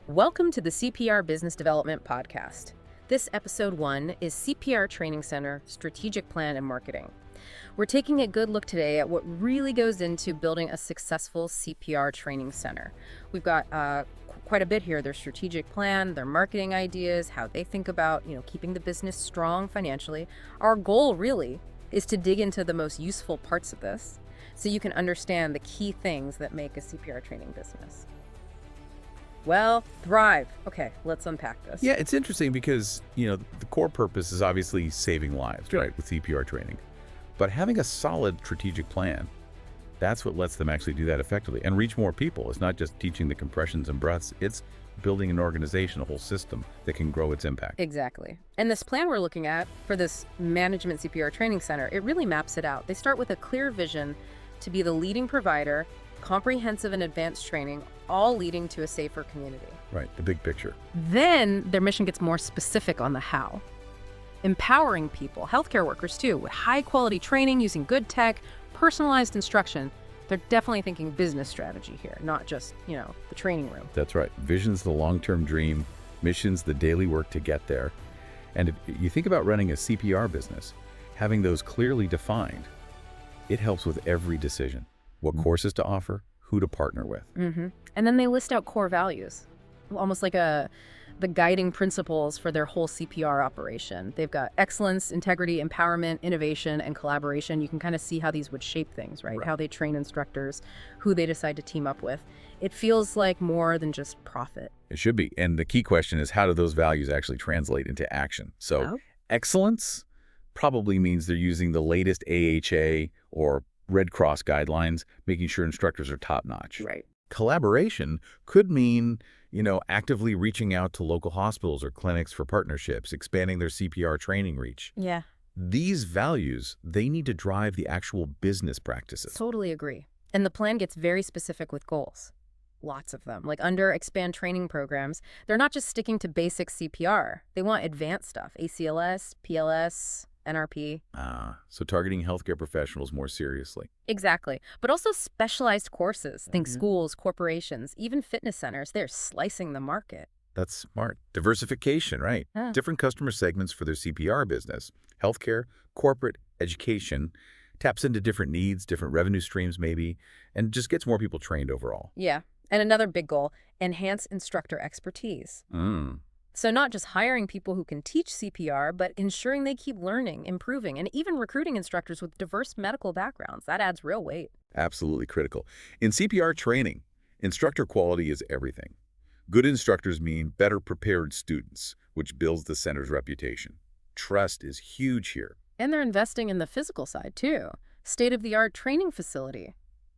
Welcome to the CPR Business Development Podcast. This episode 1 is CPR Training Center Strategic Plan and Marketing. We're taking a good look today at what really goes into building a successful CPR training center. We've got quite a bit here: their strategic plan, their marketing ideas, how they think about, keeping the business strong financially. Our goal really is to dig into the most useful parts of this so you can understand the key things that make a CPR training business. Well, thrive. Okay, let's unpack this. Yeah, it's interesting because, the core purpose is obviously saving lives, right, with CPR training. But having a solid strategic plan, that's what lets them actually do that effectively and reach more people. It's not just teaching the compressions and breaths, it's building an organization, a whole system that can grow its impact. Exactly. And this plan we're looking at for this management CPR training center, it really maps it out. They start with a clear vision to be the leading provider, comprehensive and advanced training, all leading to a safer community. Right, the big picture. Then their mission gets more specific on the how. Empowering people, healthcare workers too, with high-quality training using good tech, personalized instruction. They're definitely thinking business strategy here, not just, the training room. That's right. Vision's the long-term dream, mission's the daily work to get there. And if you think about running a CPR business, having those clearly defined, it helps with every decision. What courses to offer, who to partner with. Mm-hmm. And then they list out core values, almost like the guiding principles for their whole CPR operation. They've got excellence, integrity, empowerment, innovation, and collaboration. You can kind of see how these would shape things, right? How they train instructors, who they decide to team up with. It feels like more than just profit. It should be. And the key question is, how do those values actually translate into action? So excellence probably means they're using the latest AHA or Red Cross guidelines, making sure instructors are top-notch. Right. Collaboration could mean, actively reaching out to local hospitals or clinics for partnerships, expanding their CPR training reach. Yeah. These values, they need to drive the actual business practices. Totally agree. And the plan gets very specific with goals. Lots of them. Like under expand training programs, they're not just sticking to basic CPR. They want advanced stuff, ACLS, PLS, NRP. So targeting healthcare professionals more seriously. Exactly. But also specialized courses. Think schools, corporations, even fitness centers. They're slicing the market. That's smart. Diversification, right? Different customer segments for their CPR business. Healthcare, corporate, education, taps into different needs, different revenue streams maybe, and just gets more people trained overall. Yeah. And another big goal, enhance instructor expertise. So not just hiring people who can teach CPR, but ensuring they keep learning, improving, and even recruiting instructors with diverse medical backgrounds. That adds real weight. Absolutely critical. In CPR training, instructor quality is everything. Good instructors mean better prepared students, which builds the center's reputation. Trust is huge here. And they're investing in the physical side, too. State-of-the-art training facility.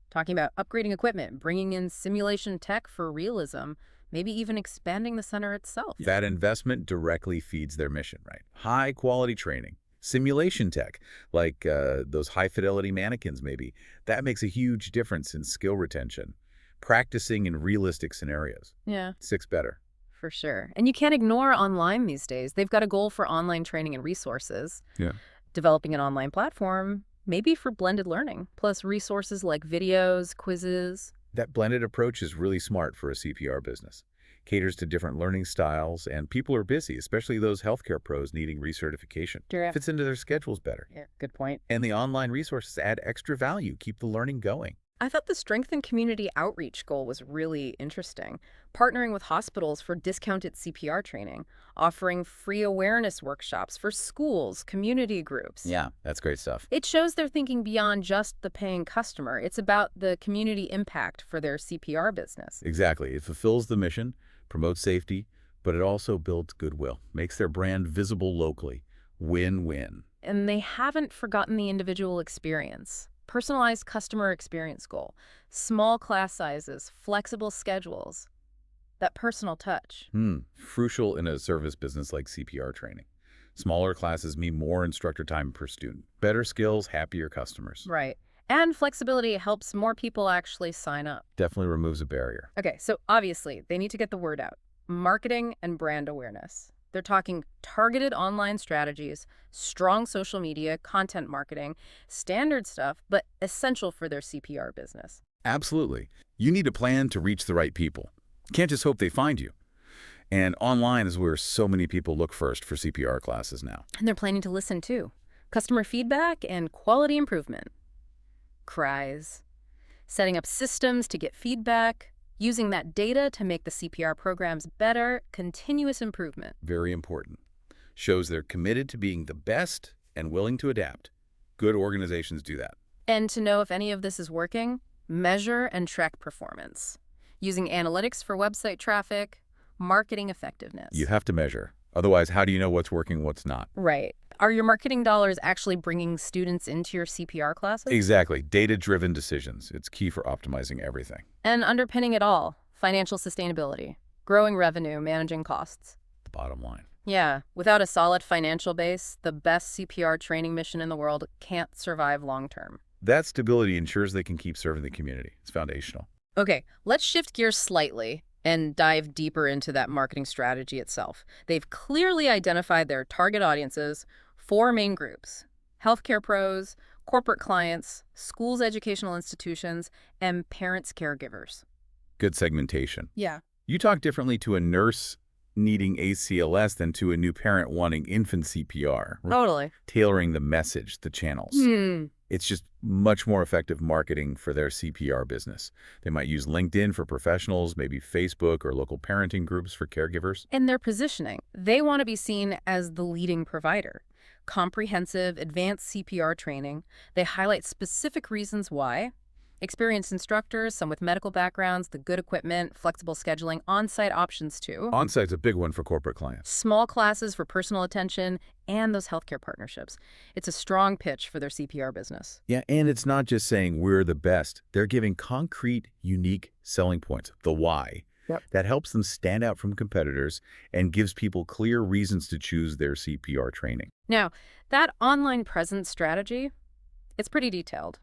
Talking about upgrading equipment, bringing in simulation tech for realism, maybe even expanding the center itself. That investment directly feeds their mission, right? High-quality training. Simulation tech, like those high-fidelity mannequins maybe, that makes a huge difference in skill retention. Practicing in realistic scenarios. Yeah. Six better. For sure. And you can't ignore online these days. They've got a goal for online training and resources. Yeah. Developing an online platform, maybe for blended learning, plus resources like videos, quizzes. That blended approach is really smart for a CPR business. Caters to different learning styles, and people are busy, especially those healthcare pros needing recertification. Sure. Fits into their schedules better. Yeah, good point. And the online resources add extra value, keep the learning going. I thought the strength and community outreach goal was really interesting. Partnering with hospitals for discounted CPR training, offering free awareness workshops for schools, community groups. Yeah, that's great stuff. It shows they're thinking beyond just the paying customer. It's about the community impact for their CPR business. Exactly. It fulfills the mission, promotes safety, but it also builds goodwill, makes their brand visible locally. Win-win. And they haven't forgotten the individual experience. Personalized customer experience goal, small class sizes, flexible schedules, that personal touch. Crucial in a service business like CPR training. Smaller classes mean more instructor time per student. Better skills, happier customers. Right. And flexibility helps more people actually sign up. Definitely removes a barrier. Okay, so obviously they need to get the word out. Marketing and brand awareness. They're talking targeted online strategies, strong social media, content marketing, standard stuff, but essential for their CPR business. Absolutely. You need a plan to reach the right people. Can't just hope they find you. And online is where so many people look first for CPR classes now. And they're planning to listen too. Customer feedback and quality improvement. Cries. Setting up systems to get feedback. Using that data to make the CPR programs better. Continuous improvement. Very important. Shows they're committed to being the best and willing to adapt. Good organizations do that. And to know if any of this is working, measure and track performance. Using analytics for website traffic, marketing effectiveness. You have to measure. Otherwise, how do you know what's working, what's not? Right. Are your marketing dollars actually bringing students into your CPR classes? Exactly. Data-driven decisions. It's key for optimizing everything. And underpinning it all, financial sustainability, growing revenue, managing costs. The bottom line. Yeah, without a solid financial base, the best CPR training mission in the world can't survive long-term. That stability ensures they can keep serving the community. It's foundational. Okay, let's shift gears slightly and dive deeper into that marketing strategy itself. They've clearly identified their target audiences, 4 main groups: healthcare pros, corporate clients, schools, educational institutions, and parents, caregivers. Good segmentation. Yeah. You talk differently to a nurse needing ACLS than to a new parent wanting infant CPR. Totally. Tailoring the message, the channels. It's just much more effective marketing for their CPR business. They might use LinkedIn for professionals, maybe Facebook or local parenting groups for caregivers. And their positioning. They want to be seen as the leading provider. Comprehensive, advanced CPR training. They highlight specific reasons why. Experienced instructors, some with medical backgrounds, the good equipment, flexible scheduling, on-site options too. On-site's a big one for corporate clients. Small classes for personal attention, and those healthcare partnerships. It's a strong pitch for their CPR business. Yeah, and it's not just saying we're the best. They're giving concrete, unique selling points, the why. Yep. That helps them stand out from competitors and gives people clear reasons to choose their CPR training. Now, that online presence strategy, it's pretty detailed.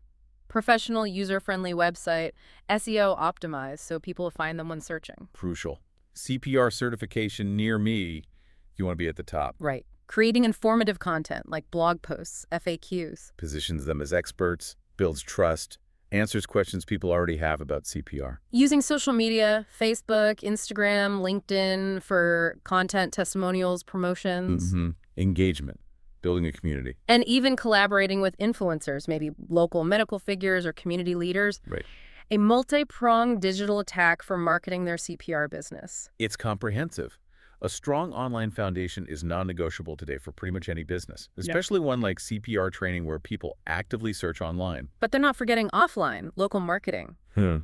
Professional, user-friendly website, SEO optimized so people find them when searching. Crucial. CPR certification near me, you want to be at the top. Right. Creating informative content like blog posts, FAQs. Positions them as experts, builds trust, answers questions people already have about CPR. Using social media, Facebook, Instagram, LinkedIn for content, testimonials, promotions. Engagement. Building a community. And even collaborating with influencers, maybe local medical figures or community leaders. Right. A multi-pronged digital attack for marketing their CPR business. It's comprehensive. A strong online foundation is non-negotiable today for pretty much any business, especially one like CPR training where people actively search online. But they're not forgetting offline, local marketing.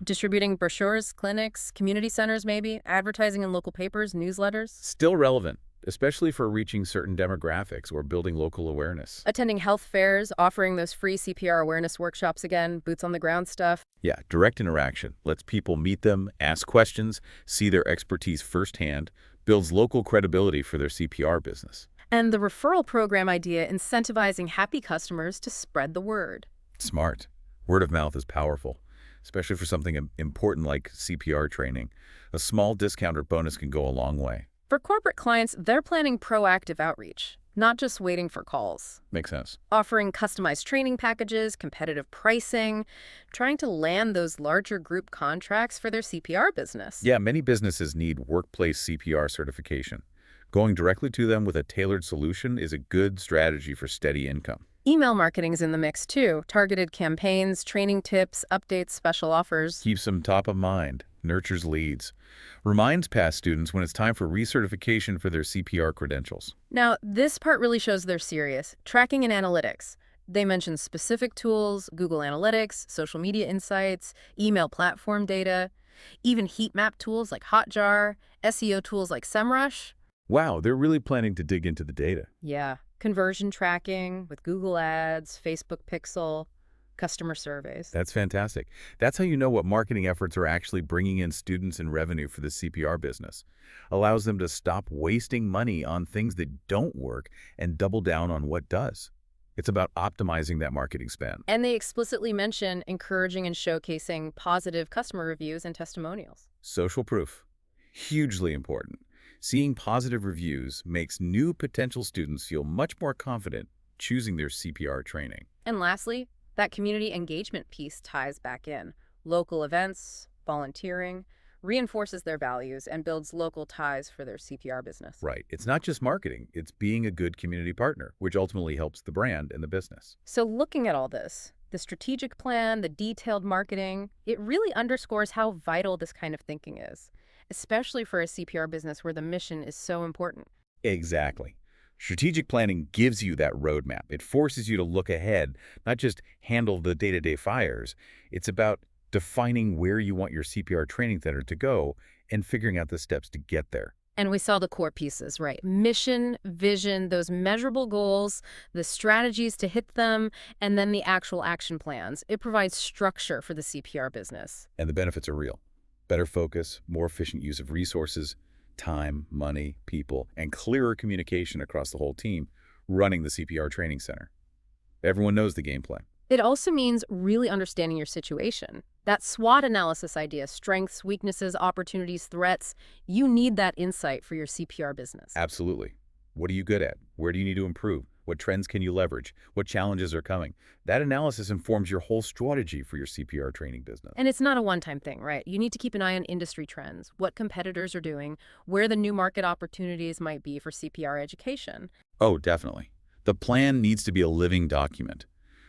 Distributing brochures, clinics, community centers maybe, advertising in local papers, newsletters. Still relevant, especially for reaching certain demographics or building local awareness. Attending health fairs, offering those free CPR awareness workshops again, boots on the ground stuff. Yeah, direct interaction lets people meet them, ask questions, see their expertise firsthand, builds local credibility for their CPR business. And the referral program idea incentivizing happy customers to spread the word. Smart. Word of mouth is powerful, especially for something important like CPR training. A small discount or bonus can go a long way. For corporate clients, they're planning proactive outreach, not just waiting for calls. Makes sense. Offering customized training packages, competitive pricing, trying to land those larger group contracts for their CPR business. Yeah, many businesses need workplace CPR certification. Going directly to them with a tailored solution is a good strategy for steady income. Email marketing's in the mix too. Targeted campaigns, training tips, updates, special offers. Keeps them top of mind, nurtures leads, reminds past students when it's time for recertification for their CPR credentials. Now, this part really shows they're serious. Tracking and analytics. They mention specific tools, Google Analytics, social media insights, email platform data, even heat map tools like Hotjar, SEO tools like SEMrush. Wow, they're really planning to dig into the data. Yeah. Conversion tracking with Google Ads, Facebook Pixel, customer surveys. That's fantastic. That's how you know what marketing efforts are actually bringing in students and revenue for the CPR business. Allows them to stop wasting money on things that don't work and double down on what does. It's about optimizing that marketing spend. And they explicitly mention encouraging and showcasing positive customer reviews and testimonials. Social proof. Hugely important. Seeing positive reviews makes new potential students feel much more confident choosing their CPR training. And lastly, that community engagement piece ties back in. Local events, volunteering, reinforces their values, and builds local ties for their CPR business. Right. It's not just marketing, it's being a good community partner, which ultimately helps the brand and the business. So looking at all this, the strategic plan, the detailed marketing, it really underscores how vital this kind of thinking is, especially for a CPR business where the mission is so important. Exactly. Strategic planning gives you that roadmap. It forces you to look ahead, not just handle the day-to-day fires. It's about defining where you want your CPR training center to go and figuring out the steps to get there. And we saw the core pieces, right? Mission, vision, those measurable goals, the strategies to hit them, and then the actual action plans. It provides structure for the CPR business. And the benefits are real. Better focus, more efficient use of resources, time, money, people, and clearer communication across the whole team running the CPR training center. Everyone knows the game plan. It also means really understanding your situation. That SWOT analysis idea, strengths, weaknesses, opportunities, threats, you need that insight for your CPR business. Absolutely. What are you good at? Where do you need to improve? What trends can you leverage? What challenges are coming? That analysis informs your whole strategy for your CPR training business. And it's not a one-time thing, right? You need to keep an eye on industry trends, what competitors are doing, where the new market opportunities might be for CPR education. Oh, definitely. The plan needs to be a living document.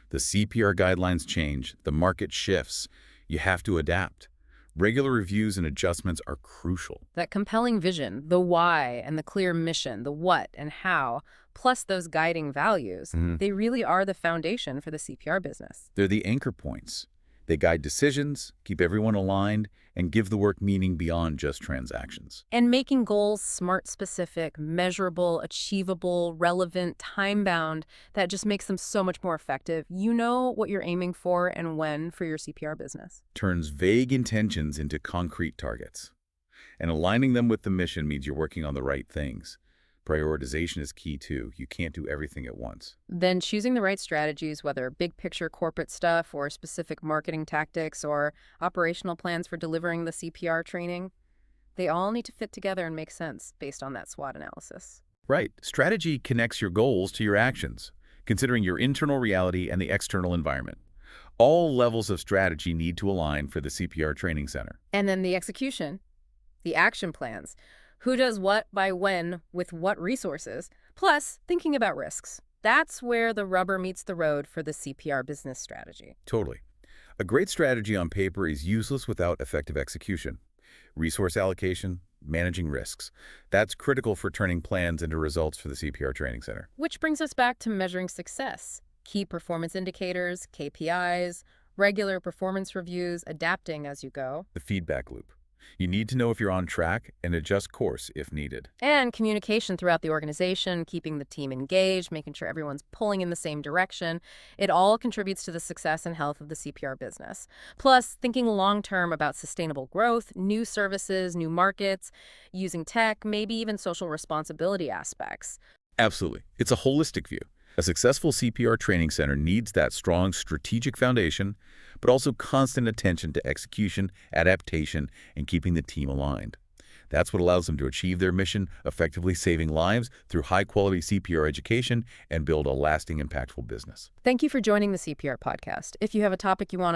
The CPR guidelines change, the market shifts. You have to adapt. Regular reviews and adjustments are crucial. That compelling vision, the why and the clear mission, the what and how, plus those guiding values, they really are the foundation for the CPR business. They're the anchor points. They guide decisions, keep everyone aligned, and give the work meaning beyond just transactions. And making goals smart, specific, measurable, achievable, relevant, time-bound, that just makes them so much more effective. You know what you're aiming for and when for your CPR business. Turns vague intentions into concrete targets. And aligning them with the mission means you're working on the right things. Prioritization is key too. You can't do everything at once. Then choosing the right strategies, whether big picture corporate stuff or specific marketing tactics or operational plans for delivering the CPR training, they all need to fit together and make sense based on that SWOT analysis. Right. Strategy connects your goals to your actions, considering your internal reality and the external environment. All levels of strategy need to align for the CPR Training Center. And then the execution, the action plans. Who does what by when with what resources, plus thinking about risks. That's where the rubber meets the road for the CPR business strategy. Totally. A great strategy on paper is useless without effective execution. Resource allocation, managing risks. That's critical for turning plans into results for the CPR Training Center. Which brings us back to measuring success. Key performance indicators, KPIs, regular performance reviews, adapting as you go. The feedback loop. You need to know if you're on track and adjust course if needed. And communication throughout the organization, keeping the team engaged, making sure everyone's pulling in the same direction. It all contributes to the success and health of the CPR business. Plus, thinking long-term about sustainable growth, new services, new markets, using tech, maybe even social responsibility aspects. Absolutely. It's a holistic view. A successful CPR training center needs that strong strategic foundation, but also constant attention to execution, adaptation, and keeping the team aligned. That's what allows them to achieve their mission, effectively saving lives through high-quality CPR education and build a lasting, impactful business. Thank you for joining the CPR podcast. If you have a topic you want